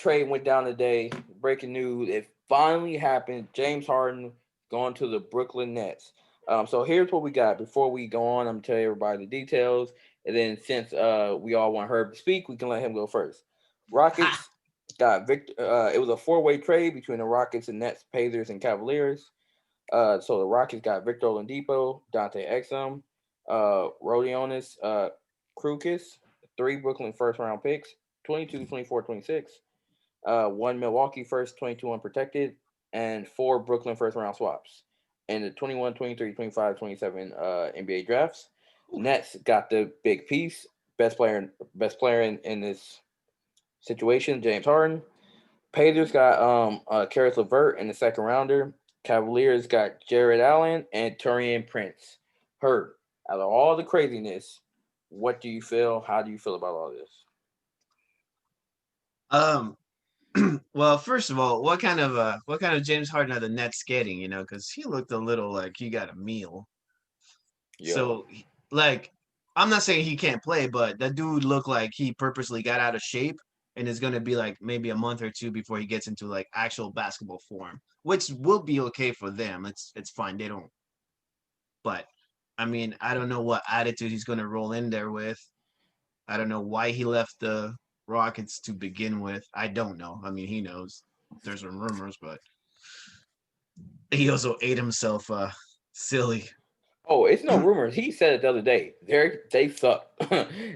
trade went down today. Breaking news: it finally happened. James Harden going to the Brooklyn Nets. So here's what we got. Before we go on, I'm gonna tell everybody the details, and then since we all want Herb to speak, we can let him go first. Ha. Rockets got Victor. It was a four-way trade between the Rockets and Nets, Pacers, and Cavaliers. So the Rockets got Victor Oladipo, Dante Exum, Rodionis, Krukis, three Brooklyn first-round picks, 22, 24, 26. One Milwaukee first, 22 unprotected, and four Brooklyn first round swaps. In the 21, 23, 25, 27 NBA drafts, Nets got the big piece, best player in this situation, James Harden. Pacers got Karis LeVert in the second rounder. Cavaliers got Jared Allen and Turian Prince. Hurt. Out of all the craziness, what do you feel? How do you feel about all this? Um. Well, first of all, what kind of James Harden are the Nets getting? Because he looked a little like he got a meal. Yo, So, like, I'm not saying he can't play, but that dude looked like he purposely got out of shape and is gonna be like maybe a month or two before he gets into like actual basketball form, which will be okay for them. It's fine. They don't. But I mean, I don't know what attitude he's gonna roll in there with. I don't know why he left the Rockets to begin with. I don't know. I mean, he knows. There's some rumors, but he also ate himself silly. oh, it's no rumors. He said it the other day. They suck.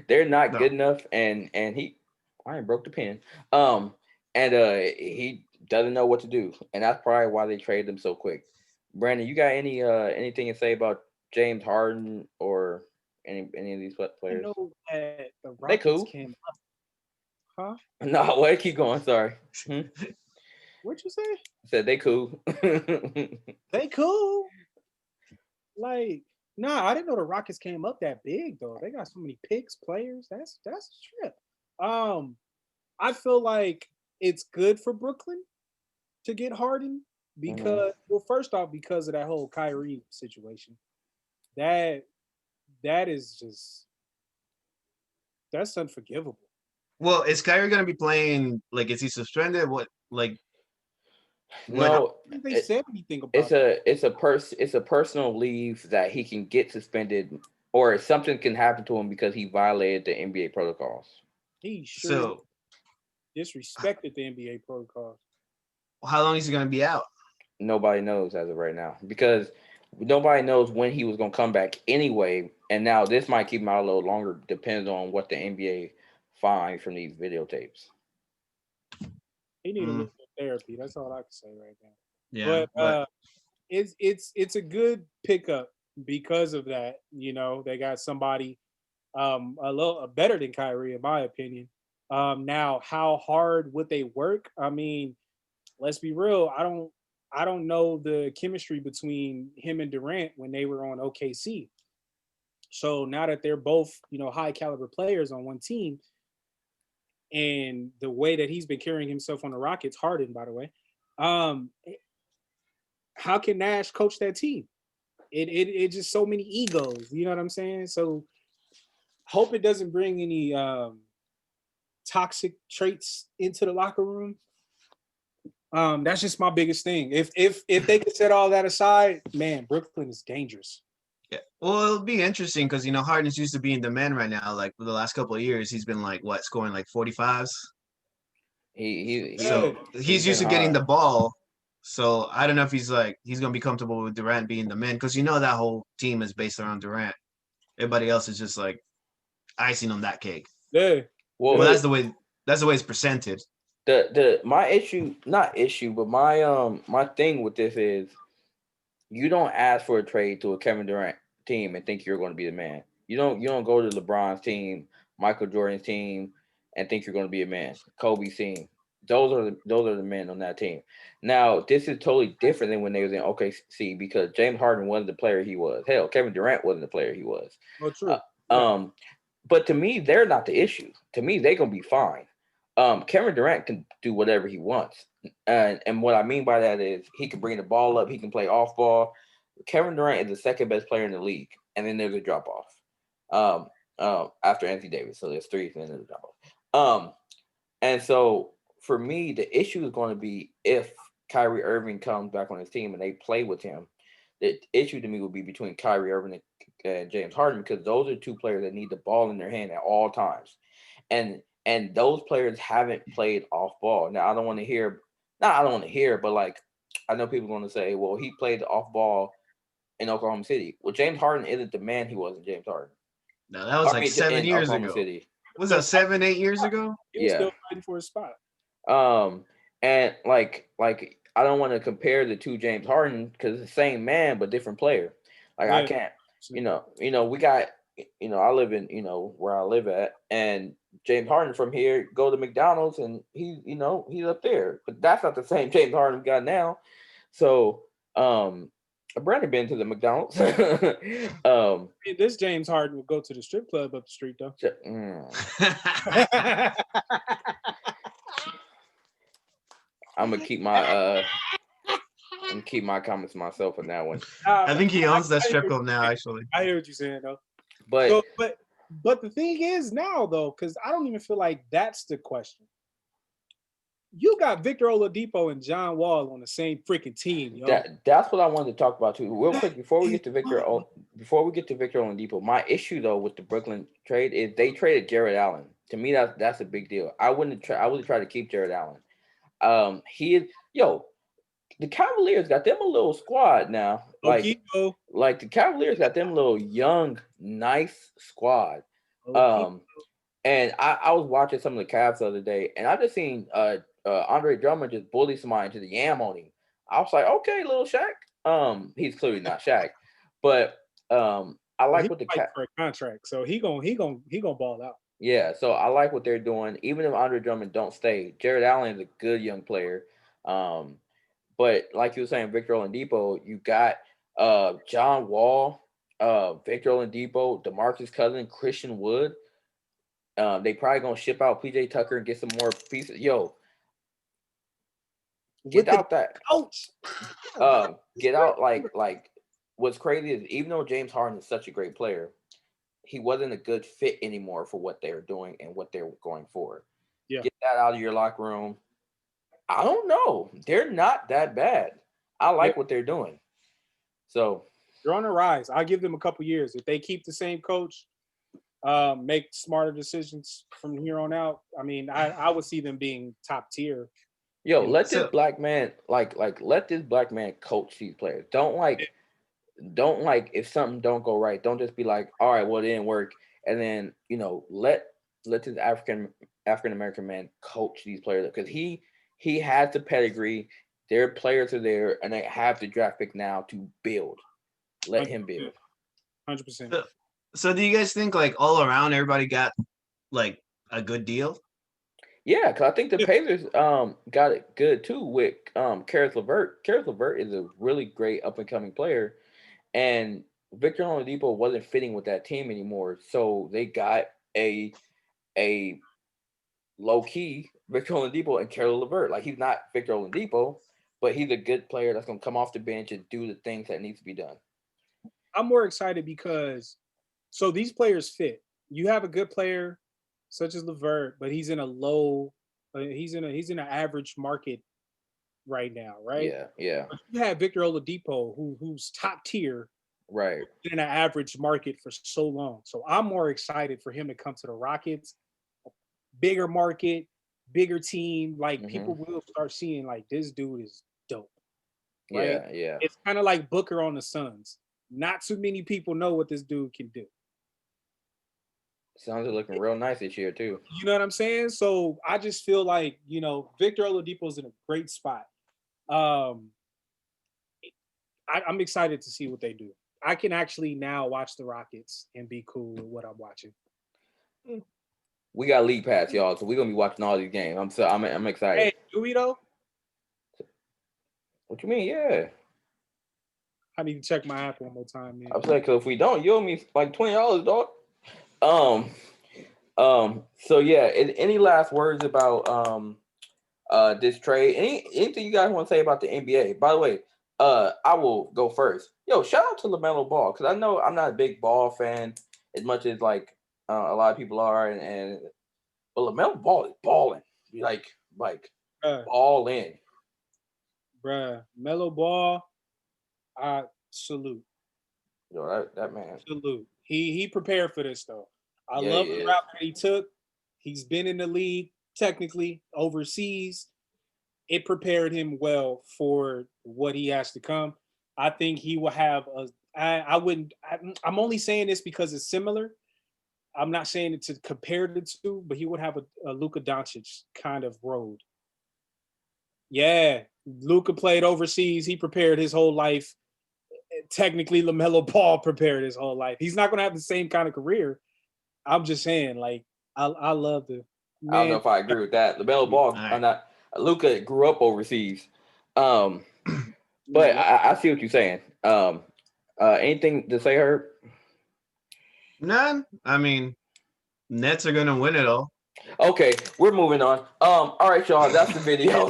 They're not No. good enough, and I ain't broke the pen. And he doesn't know what to do, and that's probably why they traded him so quick. Brandon, you got anything to say about James Harden or any of these I players? know that the They Rockets cool. came up, huh? No, wait, keep going. Sorry. What'd you say? Said they cool. They cool. Like, nah, I didn't know the Rockets came up that big though. They got so many picks, players. That's a trip. Um, I feel like it's good for Brooklyn to get Harden Mhm. because, well, first off, because of that whole Kyrie situation. That that is just that's unforgivable. Well, is Kyrie gonna be playing? Like, is he suspended? What? Like, I what? don't No, think they it, said anything about that. it's a personal leave that he can get suspended or something can happen to him because he violated the NBA protocols. He sure as So, disrespected the NBA protocols. how long is he gonna be out? Nobody knows as of right now because nobody knows when he was going to come back anyway. And now this might keep him out a little longer, depends on what the NBA finds from these videotapes. He need a Mm, little bit of therapy. That's all I can say right now. yeah, But but it's a good pickup because of that. They got somebody a little better than Kyrie in my opinion. Now how hard would they work? I mean, let's be real. I don't know the chemistry between him and Durant when they were on OKC. So now that they're both, high caliber players on one team, and the way that he's been carrying himself on the Rockets, Harden, by the way, um, how can Nash coach that team? It just so many egos. You know what I'm saying? So hope it doesn't bring any toxic traits into the locker room. That's just my biggest thing. If they could set all that aside, man, Brooklyn is dangerous. yeah. Well, it'll be interesting because Harden's used to being the man right now. Like for the last couple of years, he's been like what scoring like 45s. He Yeah, So he's he's been used to getting hot. the ball. So I don't know if he's gonna be comfortable with Durant being the man because that whole team is based around Durant. Everybody else is just like icing on that cake. yeah, Well, Well, yeah. that's the way it's presented. the my issue, not issue, but my thing with this is you don't ask for a trade to a Kevin Durant team and think you're going to be the man. You don't go to LeBron's team, Michael Jordan's team, and think you're going to be a man. Kobe's team. Those are the men on that team. Now this is totally different than when they was in OKC because James Harden wasn't the player he was. Hell, Kevin Durant wasn't the player he was. Oh, Uh, true. Yeah. um, but to me, they're not the issue. To me, they're gonna be fine. Kevin Durant can do whatever he wants, and what I mean by that is he can bring the ball up, he can play off ball. Kevin Durant is the second best player in the league, and then there's a drop off. After Anthony Davis, so there's three, and then there's a drop off. And so for me, the issue is going to be if Kyrie Irving comes back on his team and they play with him. The issue to me would be between Kyrie Irving and James Harden, because those are two players that need the ball in their hand at all times, and those players haven't played off ball. Now I don't want to hear, not I don't want to hear, but like I know people are going to say, well, he played off ball in Oklahoma City. Well, James Harden isn't the man he was in James Harden. No, that was I like mean, 7 years Oklahoma ago. City. Was that 7, 8 years ago? He was Yeah. still fighting for his spot. And like I don't want to compare the two James Harden because it's the same man but different player. Like I Yeah. can't, we got, I live in, where I live at, and James Harden from here go to McDonald's and he's up there, but that's not the same James Harden we got now. So, Brandon been to the McDonald's. This James Harden would go to the strip club up the street though. I'm gonna keep my comments to myself on that one. I think he owns that strip club now, actually. I hear what you're saying though. But so, but the thing is now though, because I don't even feel like that's the question. You got Victor Oladipo and John Wall on the same freaking team, yo. That's what I wanted to talk about too. Real quick before we get to Victor Oladipo, my issue though with the Brooklyn trade is they traded Jared Allen. To me, that's a big deal. I would have tried to keep Jared Allen. The Cavaliers got them a little squad now. Like the Cavaliers got them a little young, nice squad. And I was watching some of the Cavs the other day, and I just seen Andre Drummond just bully somebody into the yam on him. I was like, okay, little Shaq. He's clearly not Shaq, but I like what the Cavs for a contract, so he gonna ball out. Yeah, so I like what they're doing. Even if Andre Drummond don't stay, Jared Allen is a good young player. But like you were saying, Victor Oladipo, you got John Wall, Victor Oladipo, DeMarcus Cousins, Christian Wood. They probably gonna ship out PJ Tucker and get some more pieces. Get out that. Ouch. Get out like. What's crazy is even though James Harden is such a great player, he wasn't a good fit anymore for what they were doing and what they were going for. Yeah. Get that out of your locker room. I don't know. They're not that bad. I like what they're doing. So they're on the rise. I'll give them a couple years. If they keep the same coach, make smarter decisions from here on out. I mean, I would see them being top tier. Let this black man let this black man coach these players. Don't if something don't go right, don't just be like, all right, well, it didn't work. And then, let this African American man coach these players, because he has the pedigree. Their players are there, and they have the draft pick now to build. Let him build. 100%. So do you guys think like all around everybody got like a good deal? Yeah, because I think the Pacers got it good too with Karis LeVert. Karis LeVert is a really great up and coming player, and Victor Oladipo wasn't fitting with that team anymore. So they got a low key Victor Oladipo and Karis LeVert. Like, he's not Victor Oladipo, but he's a good player that's gonna come off the bench and do the things that needs to be done. I'm more excited because so these players fit. You have a good player such as LeVert, but he's in a low, he's in an average market right now, right? Yeah. But you have Victor Oladipo, who's top tier, right, in an average market for so long. So I'm more excited for him to come to the Rockets, bigger market, bigger team. Like, people will start seeing like, this dude is dope. Right? Yeah. It's kind of like Booker on the Suns. Not too many people know what this dude can do. Sounds looking real nice this year too. You know what I'm saying? So I just feel like, Victor Oladipo's in a great spot. I'm excited to see what they do. I can actually now watch the Rockets and be cool with what I'm watching. We got league pass, y'all, so we're gonna be watching all these games. I'm excited. Hey, do we though? What you mean? Yeah. I need to check my app one more time, man. I'm saying, because if we don't, you owe me like $20, dog. So yeah, any last words about this trade? Anything you guys want to say about the NBA? By the way, I will go first. Shout out to LaMelo Ball, because I know I'm not a big Ball fan as much as like a lot of people are, but LaMelo Ball is balling. Like all in. Bruh, Melo Ball, I salute. Yo, that man. Salute. He prepared for this though. I Yeah, he love the is. route that he took. He's been in the league technically overseas. It prepared him well for what he has to come. I think he will have a. I wouldn't. I'm only saying this because it's similar. I'm not saying it to compare the two, but he would have a Luka Doncic kind of road. Yeah, Luka played overseas. He prepared his whole life. Technically, LaMelo Ball prepared his whole life. He's not going to have the same kind of career. I'm just saying, like, I love the I don't know man. if I agree with that. LaMelo All Ball, right. not Luca grew up overseas. But Yeah, I see what you're saying. Anything to say, Herb? None. I mean, Nets are gonna win it all. Okay, we're moving on. All right, y'all. That's the video.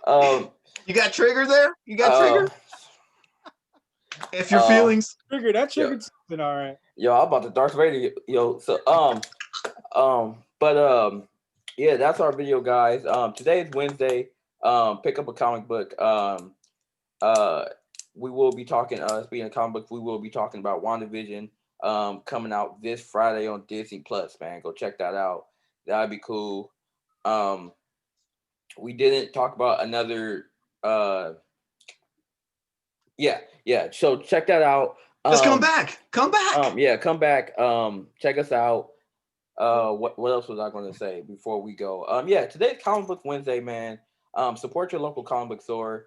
um, You got triggered there? You got uh, triggered? If your uh, feelings. that yo, triggered something. All right. yo, I'm about to Darth Vader, yo. So, but yeah, that's our video, guys. Today is Wednesday. Pick up a comic book. Uh, we will be talking. Speaking of comic books, we will be talking about WandaVision. Coming out this Friday on Disney Plus. Man, go check that out. That'd be cool. Um, we didn't talk about another. Yeah. So check that out. Just come back. Come back. Yeah, come back. Check us out. What else was I going to say before we go? Yeah, today's Comic Book Wednesday, man. Support your local comic book store.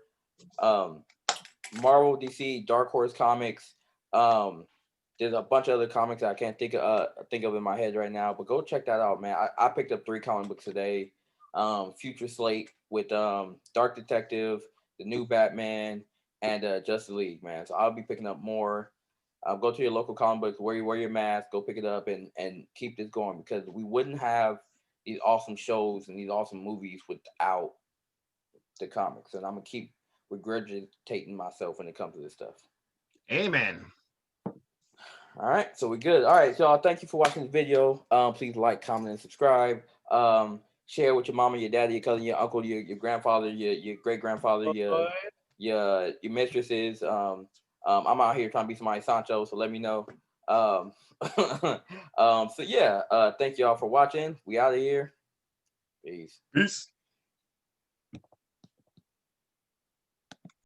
Marvel, DC, Dark Horse Comics. There's a bunch of other comics that I can't think of in my head right now, but go check that out, man. I picked up 3 comic books today. Future Slate with Dark Detective, the new Batman, and Justice League, man. So I'll be picking up more. Go to your local comic books, wear your mask, go pick it up, and keep this going, because we wouldn't have these awesome shows and these awesome movies without the comics. And I'm gonna keep regurgitating myself when it comes to this stuff. Amen. All right, so we're good. All right, y'all. Thank you for watching this video. Please like, comment, and subscribe. Share with your mama, your daddy, your cousin, your uncle, your grandfather, your great grandfather, your mistresses. I'm out here trying to be somebody Sancho, so let me know. So yeah, thank y'all for watching. We out of here. Peace. Peace.